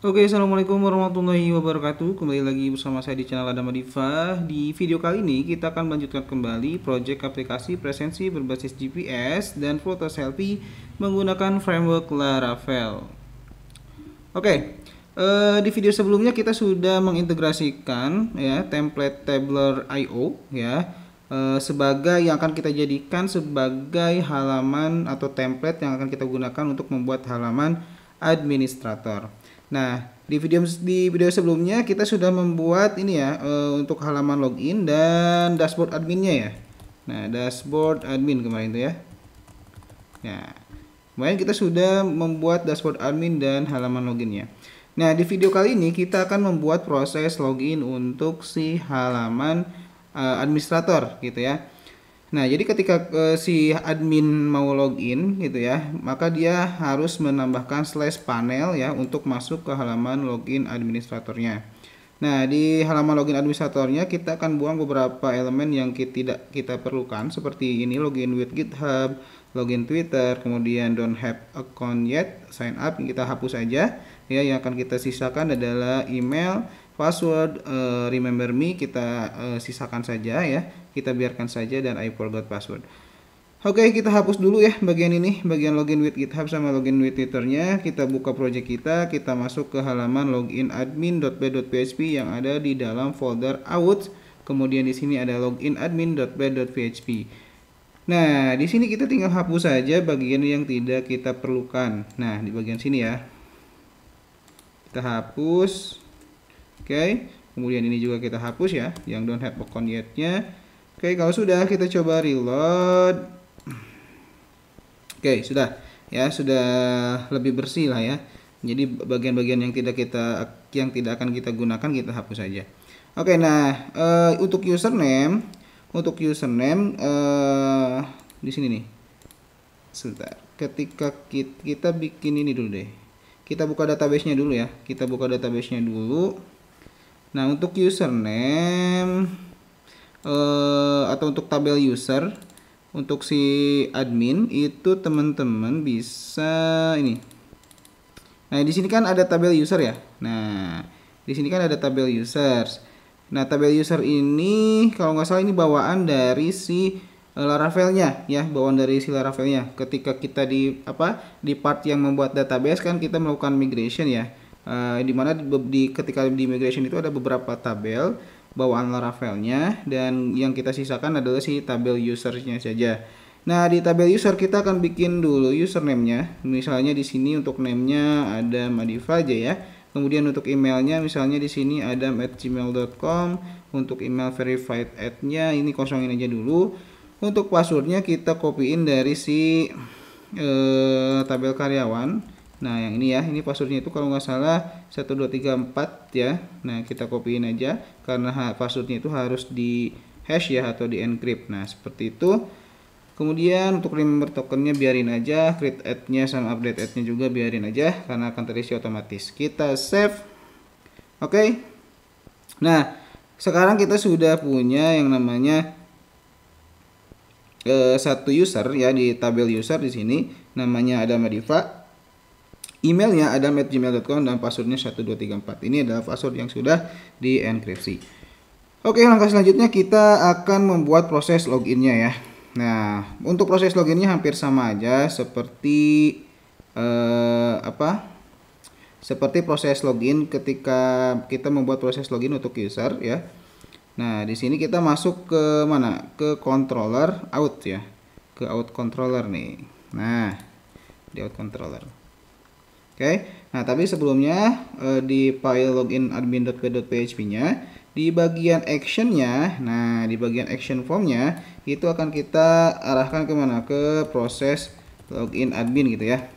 Oke, assalamualaikum warahmatullahi wabarakatuh. Kembali lagi bersama saya di channel Adama Diva. Di video kali ini kita akan melanjutkan kembali proyek aplikasi presensi berbasis GPS dan foto selfie menggunakan framework Laravel. Oke, di video sebelumnya kita sudah mengintegrasikan ya template Tabler IO ya sebagai yang akan kita jadikan sebagai halaman atau template yang akan kita gunakan untuk membuat halaman administrator. Nah, di video sebelumnya kita sudah membuat ini ya untuk halaman login dan dashboard adminnya ya. Nah, dashboard admin kemarin itu ya. Nah, kemarin kita sudah membuat dashboard admin dan halaman loginnya. Nah, di video kali ini kita akan membuat proses login untuk si halaman administrator gitu ya. Nah, jadi ketika si admin mau login gitu ya, maka dia harus menambahkan slash panel ya untuk masuk ke halaman login administratornya. Nah, di halaman login administratornya kita akan buang beberapa elemen yang tidak kita perlukan seperti ini, login with GitHub, login Twitter, kemudian don't have account yet, sign up kita hapus saja ya. Yang akan kita sisakan adalah email, password, remember me kita sisakan saja ya, kita biarkan saja, dan I forgot password. Oke, kita hapus dulu ya bagian ini, bagian login with GitHub sama login with Twitternya. Kita buka project kita masuk ke halaman login admin.py.php yang ada di dalam folder out. Kemudian di sini ada login admin.py.php. Nah, di sini kita tinggal hapus saja bagian yang tidak kita perlukan. Nah, di bagian sini ya, kita hapus. Oke, kemudian ini juga kita hapus ya, yang don't have account yet-nya. Oke, kalau sudah kita coba reload. Oke, sudah ya, sudah lebih bersih lah ya. Jadi bagian-bagian yang tidak akan kita gunakan kita hapus saja. Oke, nah untuk username di sini nih. Sebentar. Ketika kita bikin ini dulu deh. Kita buka database-nya dulu ya. Kita buka database-nya dulu. Nah, untuk username atau untuk tabel user untuk si admin itu teman-teman bisa ini. Nah, di sini kan ada tabel user ya. Nah, di sini kan ada tabel users. Nah, tabel user ini kalau nggak salah ini bawaan dari si Laravelnya ya, bawaan dari si Laravelnya. Ketika kita di part yang membuat database kan kita melakukan migration ya. Dimana ketika di migration itu ada beberapa tabel bawaan Laravelnya, dan yang kita sisakan adalah si tabel usernya saja. Nah, di tabel user kita akan bikin dulu username-nya. Misalnya di sini untuk name-nya ada Madiva aja ya. Kemudian untuk emailnya misalnya di sini adam@gmail.com. Untuk email verified @nya ini kosongin aja dulu. Untuk passwordnya kita copyin dari si tabel karyawan. Nah, yang ini ya, ini passwordnya itu kalau nggak salah 1234 ya. Nah, kita copyin aja karena passwordnya itu harus di hash ya atau di encrypt. Nah, seperti itu. Kemudian untuk remember tokennya biarin aja, create add-nya sama update add-nya juga biarin aja karena akan terisi otomatis. Kita save. Oke. Nah, sekarang kita sudah punya yang namanya satu user ya di tabel user di sini namanya ada Madiva. Emailnya adam@gmail.com dan passwordnya 1234. Ini adalah password yang sudah dienkripsi. Oke, langkah selanjutnya kita akan membuat proses loginnya ya. Nah, untuk proses loginnya hampir sama aja seperti seperti proses login ketika kita membuat proses login untuk user ya. Nah, di sini kita masuk ke mana? Ke controller out ya. Ke out controller nih. Nah, di out controller. Oke, nah tapi sebelumnya di file login admin.py.php-nya di bagian actionnya, nah di bagian action formnya itu akan kita arahkan kemana? Ke proses login admin gitu ya.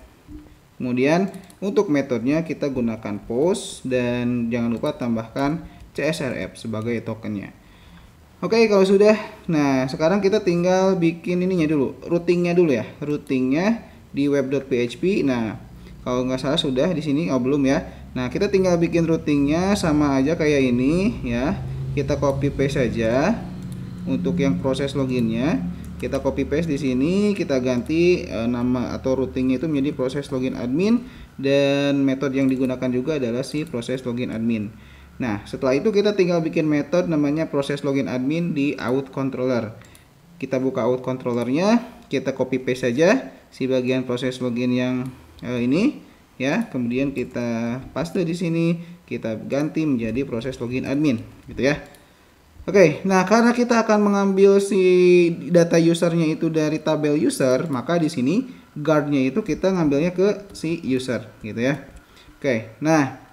Kemudian untuk metodenya kita gunakan post dan jangan lupa tambahkan CSRF sebagai tokennya. Oke, kalau sudah, nah sekarang kita tinggal bikin ininya dulu, routingnya dulu ya, routingnya di web.php. Nah, kalau nggak salah sudah di sini, belum ya. Nah, kita tinggal bikin routingnya sama aja kayak ini ya. Kita copy paste saja untuk yang proses loginnya. Kita copy paste di sini, kita ganti nama atau routingnya itu menjadi proses login admin, dan metode yang digunakan juga adalah si proses login admin. Nah, setelah itu kita tinggal bikin metode namanya proses login admin di out controller. Kita buka out controllernya, kita copy paste saja si bagian proses login yang ini ya, kemudian kita paste di sini, kita ganti menjadi proses login admin gitu ya. Oke, nah karena kita akan mengambil si data usernya itu dari tabel user, maka di sini guardnya itu kita ngambilnya ke si user gitu ya. Oke, nah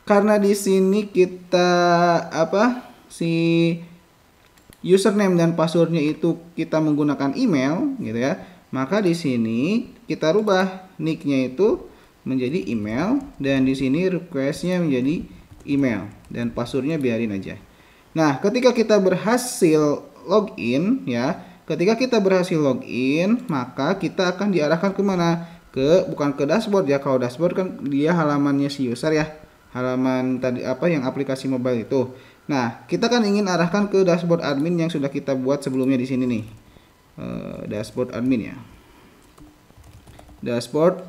karena di sini kita si username dan passwordnya itu kita menggunakan email gitu ya, maka di sini kita rubah nicknya itu menjadi email, dan di sini requestnya menjadi email, dan passwordnya biarin aja. Nah, ketika kita berhasil login ya, maka kita akan diarahkan kemana? Bukan ke dashboard ya. Kalau dashboard kan dia halamannya si user ya, halaman tadi yang aplikasi mobile itu. Nah, kita kan ingin arahkan ke dashboard admin yang sudah kita buat sebelumnya di sini nih. Dashboard admin ya. Dashboard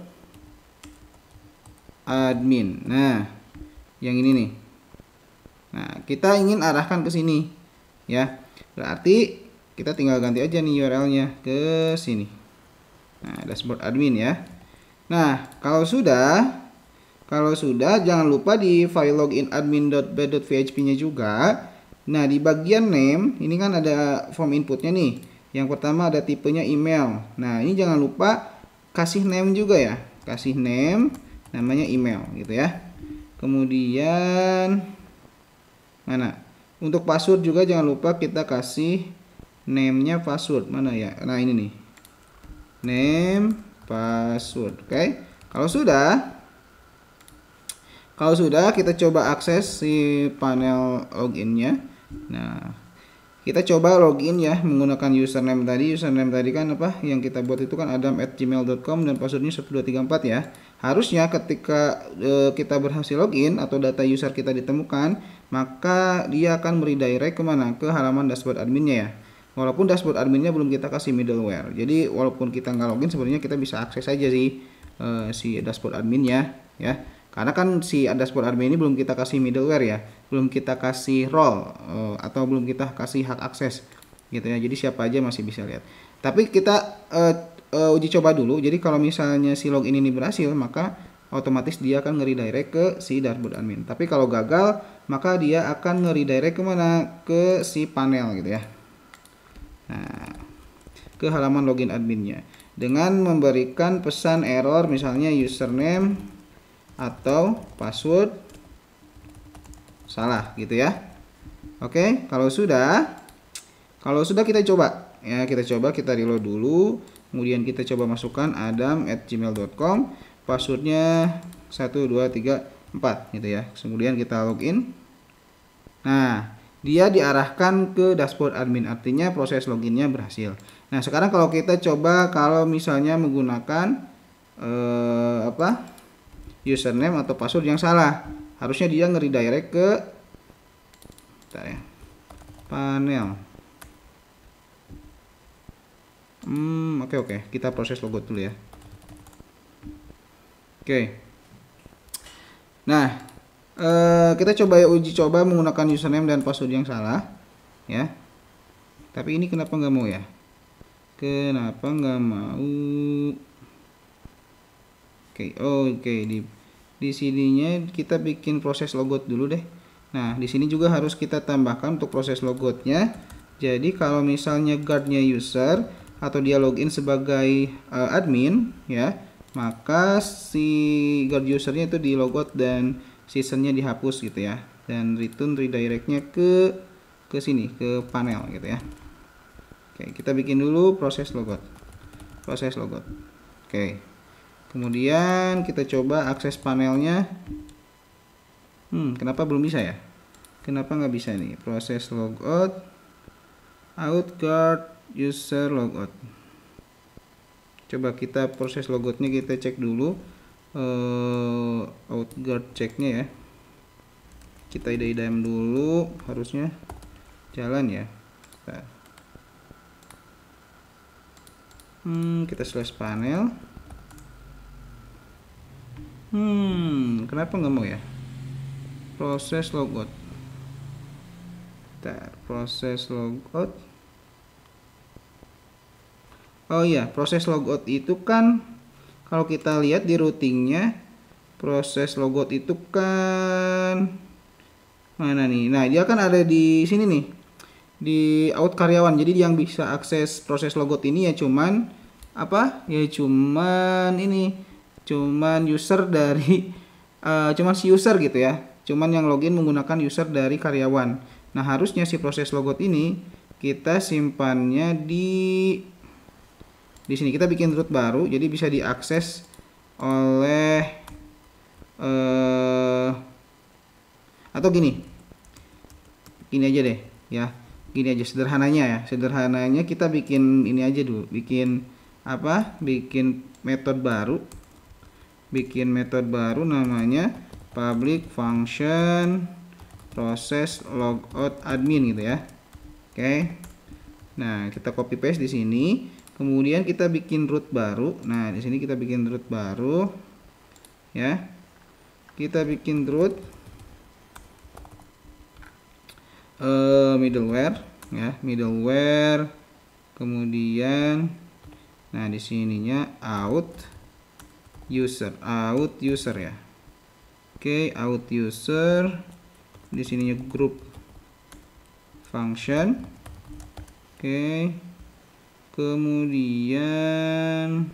admin. Nah, yang ini nih. Nah, kita ingin arahkan ke sini ya. Berarti kita tinggal ganti aja nih URL-nya ke sini. Nah, dashboard admin ya. Nah, kalau sudah jangan lupa di file login admin.bat.php-nya juga. Nah, di bagian name ini kan ada form inputnya nih. Yang pertama ada tipenya email. Nah, ini jangan lupa kasih name juga ya. Kasih name namanya email gitu ya. Kemudian mana? Untuk password juga jangan lupa kita kasih name-nya password. Mana ya? Nah, ini nih. Name password. Oke. Kalau sudah kita coba akses si panel login-nya. Nah, kita coba login ya menggunakan username tadi. Username tadi kan yang kita buat itu kan adam@gmail.com dan passwordnya 1234 ya. Harusnya ketika kita berhasil login atau data user kita ditemukan, maka dia akan meredirect kemana? Ke halaman dashboard adminnya ya. Walaupun dashboard adminnya belum kita kasih middleware. Jadi walaupun kita nggak login, sebenarnya kita bisa akses aja sih si dashboard adminnya ya. Karena kan si dashboard admin ini belum kita kasih middleware ya, belum kita kasih role atau belum kita kasih hak akses gitu ya. Jadi siapa aja masih bisa lihat. Tapi kita uji coba dulu. Jadi kalau misalnya si login ini berhasil, maka otomatis dia akan nge-redirect ke si dashboard admin. Tapi kalau gagal, maka dia akan nge-redirect kemana? Ke si panel gitu ya. Nah, ke halaman login adminnya dengan memberikan pesan error misalnya username atau password salah gitu ya. Oke, kalau sudah kita coba ya, kita reload dulu. Kemudian kita coba masukkan adam@gmail.com, passwordnya 1234 gitu ya. Kemudian kita login. Nah, dia diarahkan ke dashboard admin, artinya proses loginnya berhasil. Nah, sekarang kalau kita coba kalau misalnya menggunakan username atau password yang salah, harusnya dia nge-redirect ke panel. Oke. Kita proses logout dulu ya. Oke. Nah, kita uji coba menggunakan username dan password yang salah ya. Tapi ini kenapa nggak mau ya? Kenapa nggak mau? Oke, di sininya kita bikin proses logout dulu deh. Nah, di sini juga harus kita tambahkan untuk proses logoutnya. Jadi kalau misalnya guardnya user atau dia login sebagai admin ya, maka si guard usernya itu di logout dan seasonnya dihapus gitu ya, dan redirectnya ke sini, ke panel gitu ya. Oke, kita bikin dulu proses logout. Oke, kemudian kita coba akses panelnya. Kenapa belum bisa ya? Kenapa nggak bisa nih? Proses logout, out guard user logout. Coba kita proses logoutnya kita cek dulu. Out guard checknya ya. Kita idam dulu, harusnya jalan ya. Kita slash panel. Kenapa nggak mau ya? Proses logout. Proses logout. Oh iya, proses logout itu kan kalau kita lihat di routingnya, proses logout itu kan mana nih? Nah, dia kan ada di sini nih, di out karyawan. Jadi yang bisa akses proses logout ini ya cuman apa? Ya cuman ini, cuman user dari cuman si user gitu ya. Cuman yang login menggunakan user dari karyawan. Nah, harusnya si proses logout ini kita simpannya di sini. Kita bikin root baru, jadi bisa diakses oleh atau gini aja deh ya, gini aja sederhananya kita bikin ini aja dulu, bikin metode baru namanya public function proses logout admin gitu ya. Oke. Nah, kita copy paste di sini. Kemudian kita bikin root baru. Nah, di sini kita bikin root baru ya. Kita bikin root middleware ya, middleware. Kemudian nah, di sininya out user ya. Oke, out user. Di sininya group function. Oke. Kemudian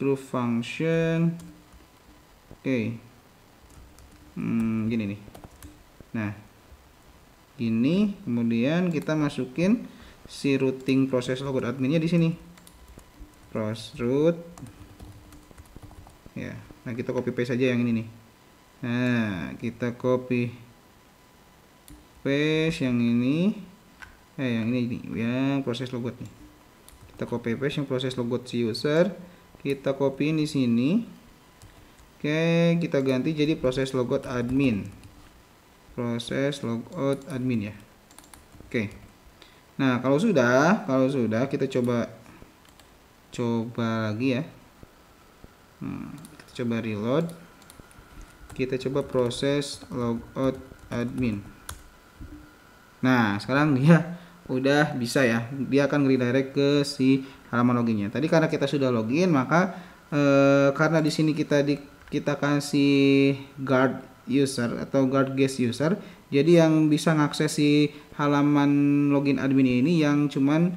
group function. Oke. Gini nih. Nah, gini. Kemudian kita masukin si routing proses logout adminnya di sini. Root. Ya. Nah, kita copy paste saja yang ini nih. Nah, kita copy paste yang ini. Yang ini yang proses logout nih. Kita copy paste yang proses logout si user, kita copy di sini. Oke, kita ganti jadi proses logout admin. Proses logout admin ya. Oke. Nah, kalau sudah kita coba lagi ya. Kita coba reload. Kita coba proses logout admin. Nah, sekarang dia udah bisa ya, dia akan redirect ke si halaman loginnya. Tadi karena kita sudah login, maka karena di sini kita kasih guard user atau guard guest user, jadi yang bisa ngakses si halaman login admin ini yang cuman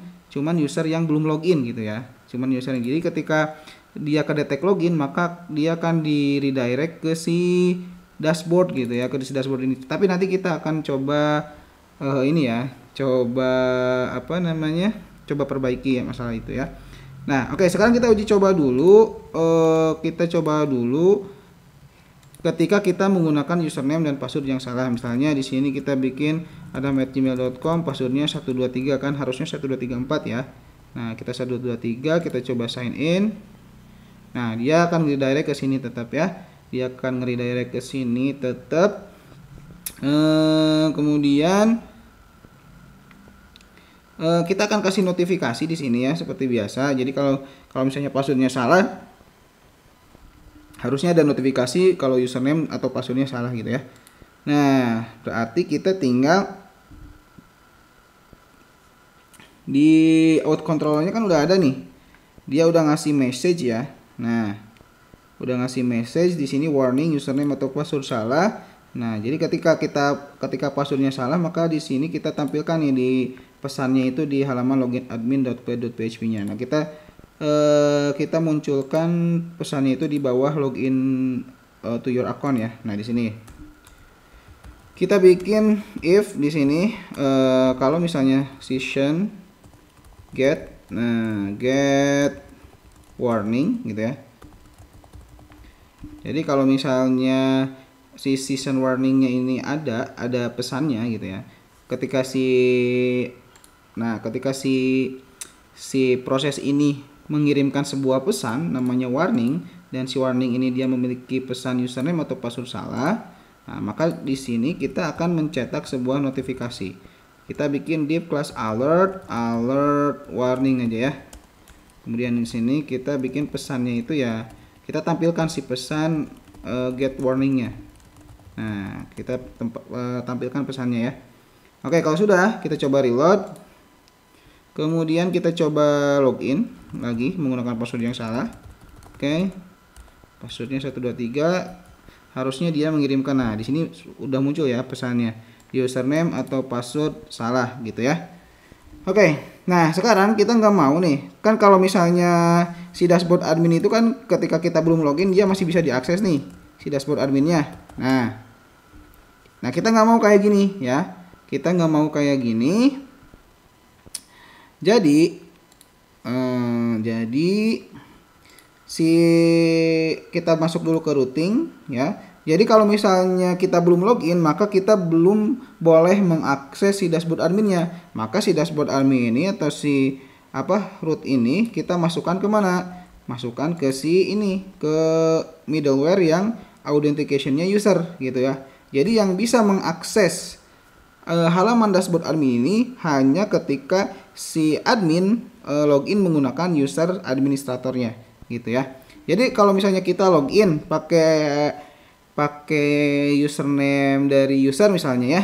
user yang belum login gitu ya, cuman user yang. Jadi ketika dia kedetek login, maka dia akan di redirect ke si dashboard gitu ya, ke si dashboard ini. Tapi nanti kita akan coba ini ya, coba perbaiki ya masalah itu ya. Nah, oke, sekarang kita uji coba dulu. Kita coba dulu ketika kita menggunakan username dan password yang salah. Misalnya di sini kita bikin adam@gmail.com, passwordnya 123 kan, harusnya 1234 ya. Nah, kita 1223, kita coba sign in. Nah, dia akan redirect ke sini tetap ya. Dia akan redirect ke sini tetap. Kemudian kita akan kasih notifikasi di sini ya, seperti biasa. Jadi kalau misalnya passwordnya salah, harusnya ada notifikasi kalau username atau passwordnya salah gitu ya. Nah, berarti kita tinggal di out controllernya kan udah ada nih. Dia udah ngasih message ya. Nah, udah ngasih message di sini, warning username atau password salah. Nah, jadi ketika passwordnya salah, maka di sini kita tampilkan nih di pesannya itu di halaman login admin.php-nya. Nah, kita munculkan pesannya itu di bawah login to your account ya. Nah, di sini kita bikin if di sini kalau misalnya session get warning gitu ya. Jadi kalau misalnya si session warningnya ini ada pesannya gitu ya. Ketika si proses ini mengirimkan sebuah pesan namanya warning, dan si warning ini dia memiliki pesan username atau password salah, nah, maka di sini kita akan mencetak sebuah notifikasi. Kita bikin div class alert warning aja ya. Kemudian di sini kita bikin pesannya itu ya, kita tampilkan si pesan get warningnya. Nah, kita tampilkan pesannya ya. Oke, kalau sudah, kita coba reload. Kemudian kita coba login lagi menggunakan password yang salah. Oke, passwordnya 123. Harusnya dia mengirimkan. Nah, di sini udah muncul ya pesannya, username atau password salah gitu ya. Oke, nah sekarang kita nggak mau nih, kan kalau misalnya si dashboard admin itu kan ketika kita belum login dia masih bisa diakses nih si dashboard adminnya. Nah kita nggak mau kayak gini ya, kita nggak mau kayak gini. Jadi si kita masuk dulu ke routing ya. Jadi kalau misalnya kita belum login, maka kita belum boleh mengakses si dashboard adminnya. Maka si dashboard admin ini atau si root ini kita masukkan ke mana? Masukkan ke si ini, ke middleware yang authentication-nya user gitu ya. Jadi yang bisa mengakses halaman dashboard admin ini hanya ketika si admin login menggunakan user administratornya gitu ya. Jadi kalau misalnya kita login pakai username dari user misalnya ya.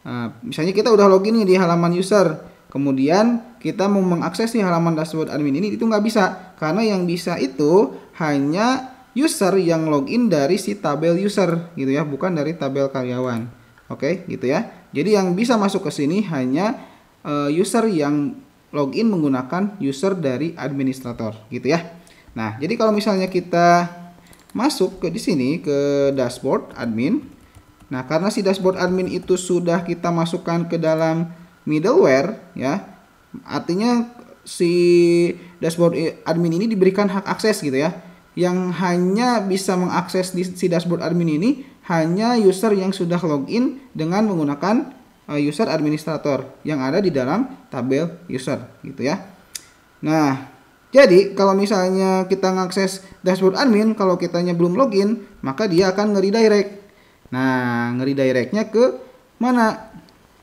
Nah, misalnya kita udah login nih di halaman user, kemudian kita mau mengakses di halaman dashboard admin ini, itu nggak bisa, karena yang bisa itu hanya user yang login dari si tabel user gitu ya, bukan dari tabel karyawan. Oke, gitu ya. Jadi yang bisa masuk ke sini hanya user yang login menggunakan user dari administrator gitu ya. Nah, jadi kalau misalnya kita masuk ke di sini ke dashboard admin. Nah, karena si dashboard admin itu sudah kita masukkan ke dalam middleware ya. Artinya si dashboard admin ini diberikan hak akses gitu ya. Yang hanya bisa mengakses di si dashboard admin ini hanya user yang sudah login dengan menggunakan user administrator yang ada di dalam tabel user gitu ya. Nah, jadi kalau misalnya kita ngakses dashboard admin, kalau kitanya belum login, maka dia akan nge-redirect. Nah, nge-redirectnya ke mana?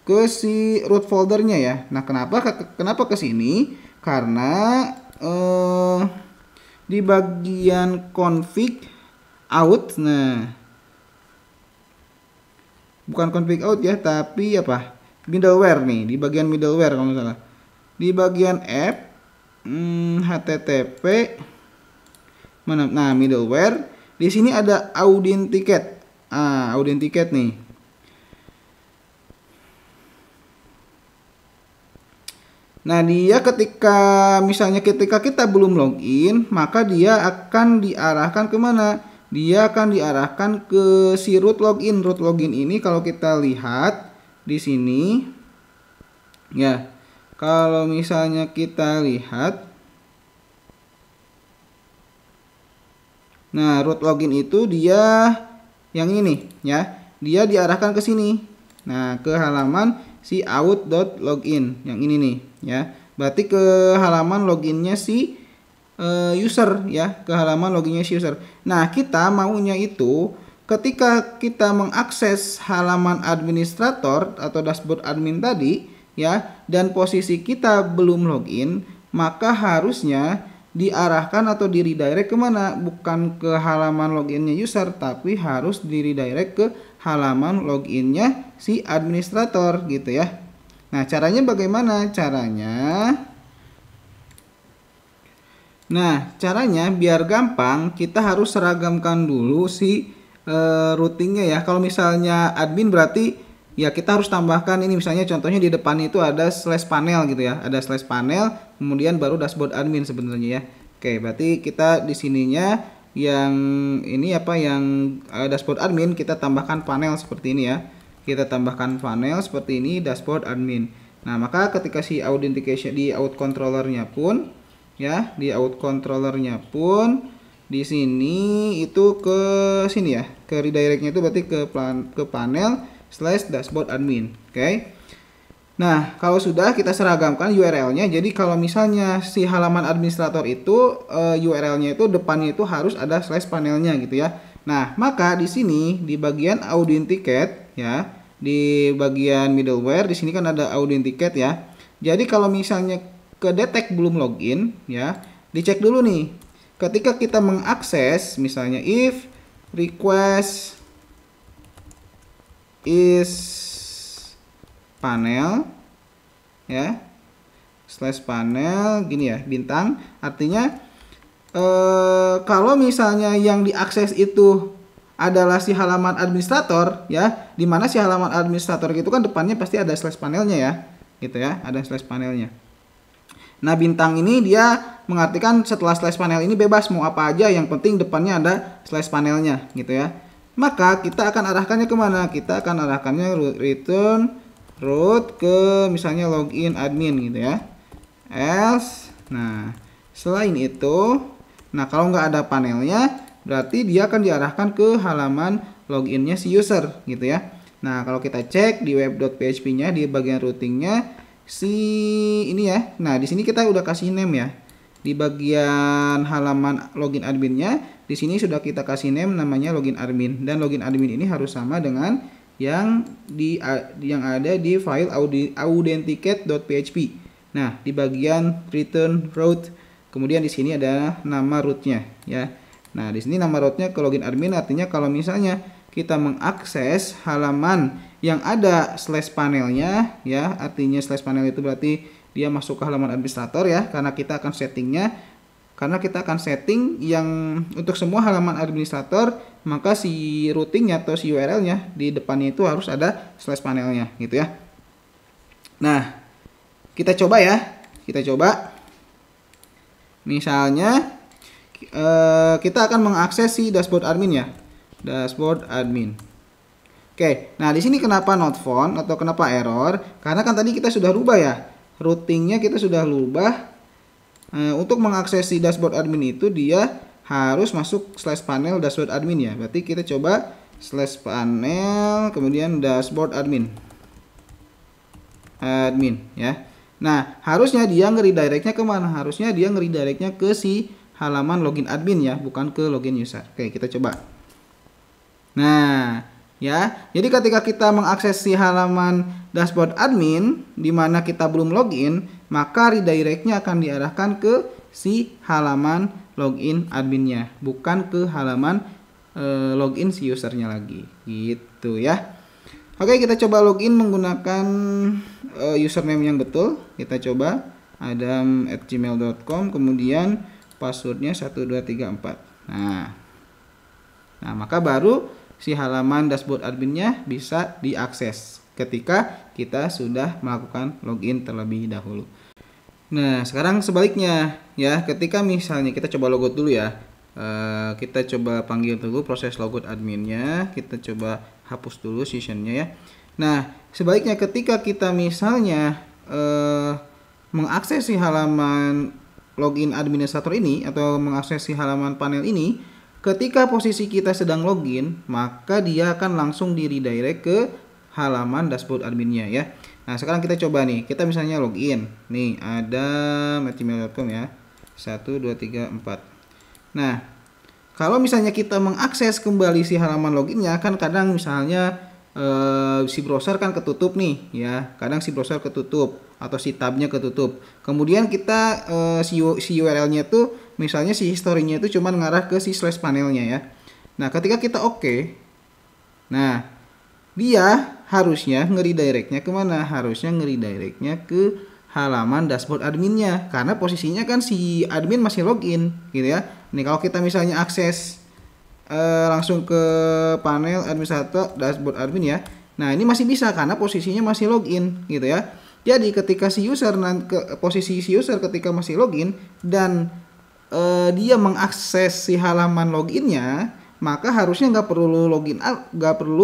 Ke si root foldernya ya. Nah, kenapa ke sini? Karena di bagian config out, nah bukan config out ya, tapi middleware nih, di bagian middleware kalau nggak salah. Di bagian app HTTP mana? Nah, middleware. Di sini ada authenticate. Authenticate nih. Nah, dia misalnya ketika kita belum login, maka dia akan diarahkan ke mana? Dia akan diarahkan ke si root login. Root login ini kalau kita lihat di sini ya. Kalau misalnya kita lihat, nah root login itu dia yang ini ya, dia diarahkan ke sini. Nah, ke halaman si out.login yang ini nih ya. Berarti ke halaman loginnya si user ya, ke halaman loginnya si user. Nah, kita maunya itu ketika kita mengakses halaman administrator atau dashboard admin tadi ya, dan posisi kita belum login, maka harusnya diarahkan atau di redirect kemana? Bukan ke halaman loginnya user, tapi harus di redirect ke halaman loginnya si administrator gitu ya. Nah, caranya bagaimana? Caranya biar gampang, kita harus seragamkan dulu si routingnya ya. Kalau misalnya admin berarti ya kita harus tambahkan ini, misalnya contohnya di depan itu ada slash panel gitu ya, ada slash panel, kemudian baru dashboard admin sebenarnya ya. Oke, berarti kita di sininya yang ini yang dashboard admin kita tambahkan panel seperti ini ya. Kita tambahkan panel seperti ini dashboard admin. Nah, maka ketika si authentication di out controllernya pun ya, di out controllernya pun di sini itu ke sini ya, ke redirectnya itu berarti ke panel /dashboard admin. Oke. Nah, kalau sudah kita seragamkan URL-nya, jadi kalau misalnya si halaman administrator itu URL-nya itu depannya itu harus ada slash panelnya gitu ya. Nah, maka di sini di bagian authenticate ya, di bagian middleware di sini kan ada authenticate ya. Jadi kalau misalnya kedetek belum login ya, dicek dulu nih. Ketika kita mengakses misalnya if request is panel ya, slash panel gini ya, bintang, artinya kalau misalnya yang diakses itu adalah si halaman administrator ya, dimana si halaman administrator itu kan depannya pasti ada slash panelnya ya, gitu ya, ada slash panelnya. Nah bintang ini dia mengartikan setelah slash panel ini bebas mau apa aja, yang penting depannya ada slash panelnya gitu ya. Maka kita akan arahkannya kemana? Kita akan arahkannya return root ke misalnya login admin gitu ya, else. Nah selain itu, nah kalau nggak ada panelnya berarti dia akan diarahkan ke halaman loginnya si user gitu ya. Nah kalau kita cek di web.php nya di bagian routingnya si ini ya, nah di sini kita udah kasih name ya, di bagian halaman login adminnya di sini sudah kita kasih name namanya login admin, dan login admin ini harus sama dengan yang ada di file authenticate.php. Nah, di bagian return root, kemudian di sini ada nama rootnya ya. Nah, di sini nama rootnya ke login admin, artinya kalau misalnya kita mengakses halaman yang ada slash panelnya ya, artinya slash panel itu berarti dia masuk ke halaman administrator ya, karena kita akan setting yang untuk semua halaman administrator, maka si routingnya atau si URL-nya di depannya itu harus ada slash panelnya gitu ya. Nah, kita coba ya, misalnya kita akan mengakses si dashboard admin ya, dashboard admin. Oke, nah di sini kenapa not found atau kenapa error? Karena kan tadi kita sudah rubah ya, routingnya kita sudah rubah. Untuk mengakses si dashboard admin itu dia harus masuk slash panel dashboard admin ya. Berarti kita coba slash panel kemudian dashboard admin ya. Nah harusnya dia nge-redirectnya kemana? Harusnya dia nge-redirectnya ke si halaman login admin ya, bukan ke login user. Oke, kita coba. Nah ya, jadi ketika kita mengakses si halaman dashboard admin di mana kita belum login, maka redirectnya akan diarahkan ke si halaman login adminnya, bukan ke halaman login si usernya lagi gitu ya. Oke, kita coba login menggunakan username yang betul. Kita coba adam@gmail.com, kemudian passwordnya 1234. Nah maka baru si halaman dashboard adminnya bisa diakses ketika kita sudah melakukan login terlebih dahulu. Nah sekarang sebaliknya ya, ketika misalnya kita coba logout dulu ya, kita coba panggil dulu proses logout adminnya, kita coba hapus dulu sessionnya ya. Nah sebaliknya ketika kita misalnya mengakses si halaman login administrator ini atau mengakses si halaman panel ini, ketika posisi kita sedang login, maka dia akan langsung di redirect ke halaman dashboard adminnya ya. Nah sekarang kita coba nih, kita misalnya login nih adam@gmail.com ya, 1234. Nah kalau misalnya kita mengakses kembali si halaman loginnya, kan kadang misalnya si browser kan ketutup nih ya, kadang si browser ketutup atau si tabnya ketutup, kemudian kita si URL-nya tuh misalnya si historinya itu cuma ngarah ke si slash panelnya ya. Nah ketika kita oke, nah dia harusnya nge-redirectnya kemana? Harusnya nge-redirectnya ke halaman dashboard adminnya, karena posisinya kan si admin masih login gitu ya. Nih kalau kita misalnya akses langsung ke panel administrator dashboard admin ya, nah ini masih bisa karena posisinya masih login gitu ya. Jadi ketika si user posisi si user ketika masih login dan dia mengakses si halaman loginnya, maka harusnya nggak perlu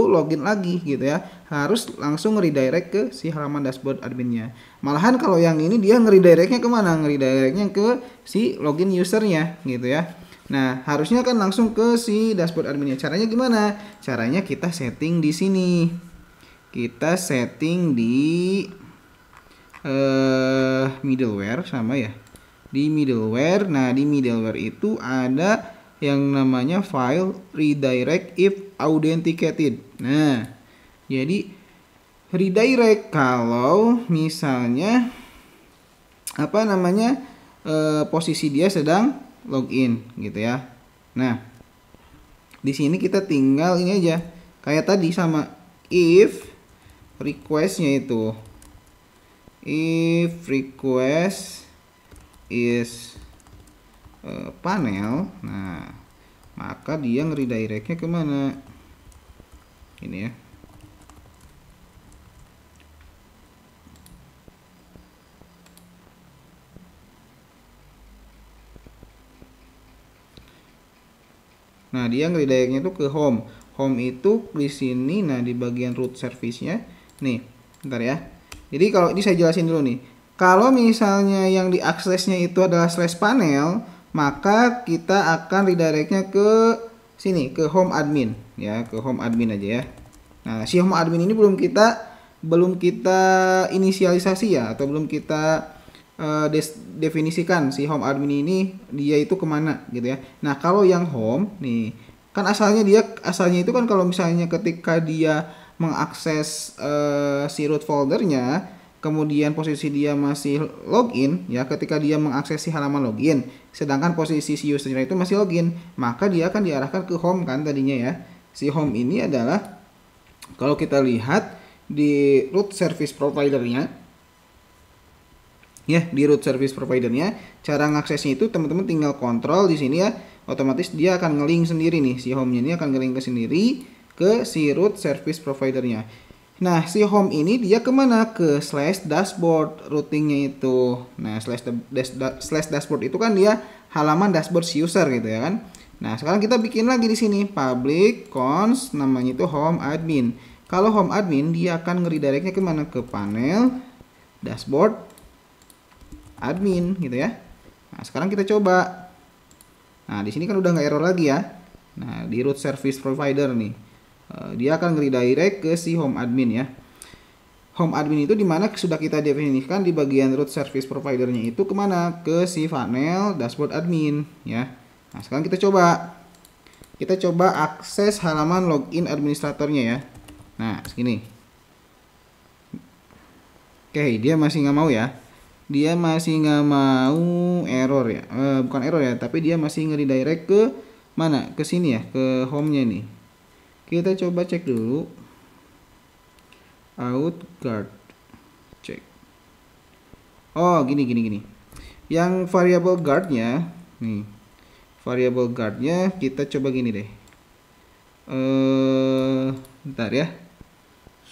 login lagi gitu ya, harus langsung redirect ke si halaman dashboard adminnya. Malahan kalau yang ini dia nge-redirectnya kemana? Nge-redirectnya ke si login usernya gitu ya. Nah harusnya kan langsung ke si dashboard adminnya. Caranya gimana? Caranya kita setting di sini, kita setting di middleware sama ya, di middleware. Nah di middleware itu ada yang namanya file redirect if authenticated. Nah jadi redirect kalau misalnya apa namanya posisi dia sedang login gitu ya. Nah, di sini kita tinggal ini aja kayak tadi sama if requestnya itu if request is panel, nah maka dia nge-redirectnya kemana ini ya. Nah, dia nge-redirectnya tuh ke home. Home itu di sini, nah di bagian root service-nya. Nih, bentar ya. Jadi kalau ini saya jelasin dulu nih. Kalau misalnya yang diaksesnya itu adalah slash panel, maka kita akan redirectnya ke sini, ke home admin ya, ke home admin aja ya. Nah, si home admin ini belum kita inisialisasi ya, atau belum kita definisikan si home admin ini dia itu kemana gitu ya. Nah, kalau yang home nih kan asalnya itu kan kalau misalnya ketika dia mengakses si root foldernya, kemudian posisi dia masih login ya, ketika dia mengakses si halaman login, sedangkan posisi si usernya itu masih login, maka dia akan diarahkan ke home kan tadinya ya. Si home ini adalah kalau kita lihat di root service providernya ya, di root service providernya cara ngaksesnya itu teman-teman tinggal kontrol di sini ya, otomatis dia akan nge-link sendiri nih, si home-nya ini akan nge-link ke sendiri ke si root service providernya. Nah, si home ini dia kemana? Ke slash dashboard routingnya itu. Nah, slash dashboard itu kan dia halaman dashboard si user gitu ya kan. Nah, sekarang kita bikin lagi di sini public const namanya itu home admin. Kalau home admin dia akan nge-redirectnya kemana? Ke panel dashboard admin gitu ya. Nah, sekarang kita coba. Nah, di sini kan udah nggak error lagi ya. Nah, di root service provider nih. Dia akan redirect ke si home admin ya. Home admin itu dimana sudah kita definisikan di bagian root service providernya itu kemana? Ke si panel dashboard admin ya. Nah, sekarang kita coba akses halaman login administratornya ya. Nah, segini. Oke, dia masih nggak mau ya. Dia masih nggak mau, error ya. Bukan error ya, tapi dia masih nge-redirect ke mana? Ke sini ya, ke home-nya nih. Kita coba cek dulu. Out guard. Cek. Oh, gini. Yang variable guardnya, nih. Variable guardnya kita coba gini deh. Bentar ya.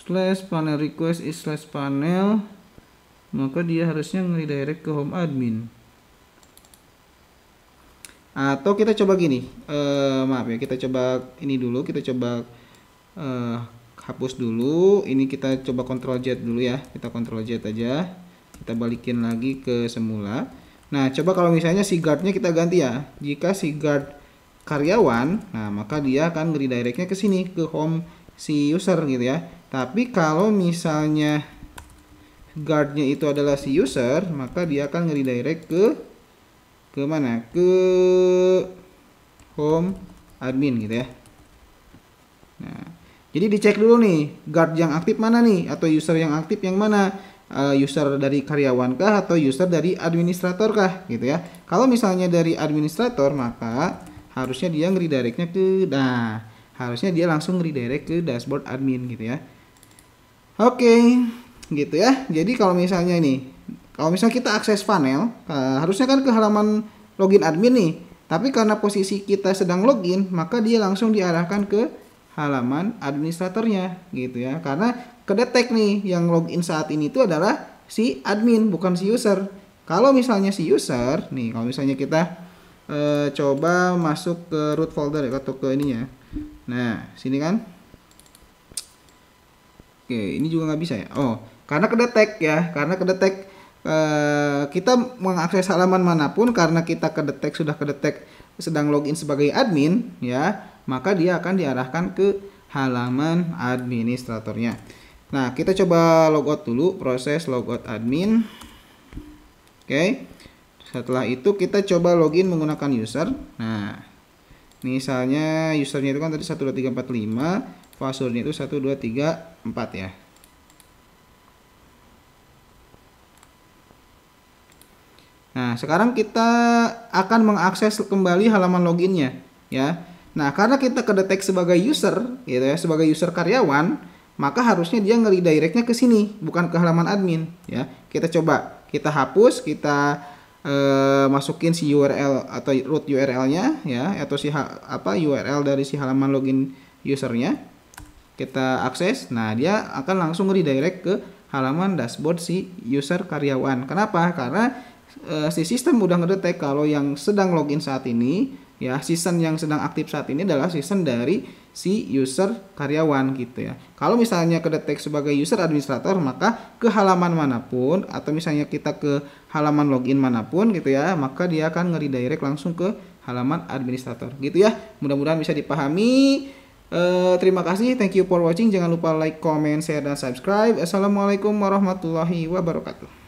Slash panel request is slash panel. Maka dia harusnya nge-redirect ke home admin. Atau kita coba gini, maaf ya, kita coba ini dulu, kita coba hapus dulu, ini kita coba Ctrl Z dulu ya, kita Ctrl Z aja, kita balikin lagi ke semula. Nah, coba kalau misalnya si guardnya kita ganti ya, jika si guard karyawan, nah maka dia akan redirectnya ke sini, ke home si user gitu ya. Tapi kalau misalnya guardnya itu adalah si user, maka dia akan nge-redirect ke mana? Ke home admin gitu ya. Nah, jadi dicek dulu nih, guard yang aktif mana nih, atau user yang aktif yang mana? User dari karyawan kah atau user dari administrator kah gitu ya. Kalau misalnya dari administrator, maka harusnya dia nge-redirectnya ke, nah harusnya dia langsung redirect ke dashboard admin gitu ya. Oke, gitu ya. Jadi kalau misalnya kita akses panel, harusnya kan ke halaman login admin nih. Tapi karena posisi kita sedang login, maka dia langsung diarahkan ke halaman administratornya gitu ya. Karena kedetek nih yang login saat ini itu adalah si admin, bukan si user. Kalau misalnya si user, nih kalau misalnya kita coba masuk ke root folder atau ke ininya. Nah, sini kan. Oke, ini juga nggak bisa ya. Oh, karena kedetek ya, kita mengakses halaman manapun karena kita sudah kedetek sedang login sebagai admin ya, maka dia akan diarahkan ke halaman administratornya. Nah, kita coba logout dulu, proses logout admin. Oke. Setelah itu kita coba login menggunakan user. Nah, misalnya usernya itu kan tadi 12345, passwordnya itu 1234 ya. Nah, sekarang kita akan mengakses kembali halaman loginnya, ya. Nah, karena kita kedetek sebagai user, gitu ya, sebagai user karyawan, maka harusnya dia nge-redirectnya ke sini, bukan ke halaman admin, ya. Kita coba, kita hapus, kita masukin si URL atau root URL-nya, ya, atau si URL dari si halaman login usernya. Kita akses, nah dia akan langsung redirect ke halaman dashboard si user karyawan. Kenapa? Karena si sistem udah ngedetek kalau yang sedang login saat ini, ya, season yang sedang aktif saat ini adalah season dari si user karyawan gitu ya. Kalau misalnya kedetek sebagai user administrator, maka ke halaman manapun atau misalnya kita ke halaman login manapun gitu ya, maka dia akan nge-redirect langsung ke halaman administrator gitu ya. Mudah-mudahan bisa dipahami. Terima kasih, thank you for watching. Jangan lupa like, comment, share, dan subscribe. Assalamualaikum warahmatullahi wabarakatuh.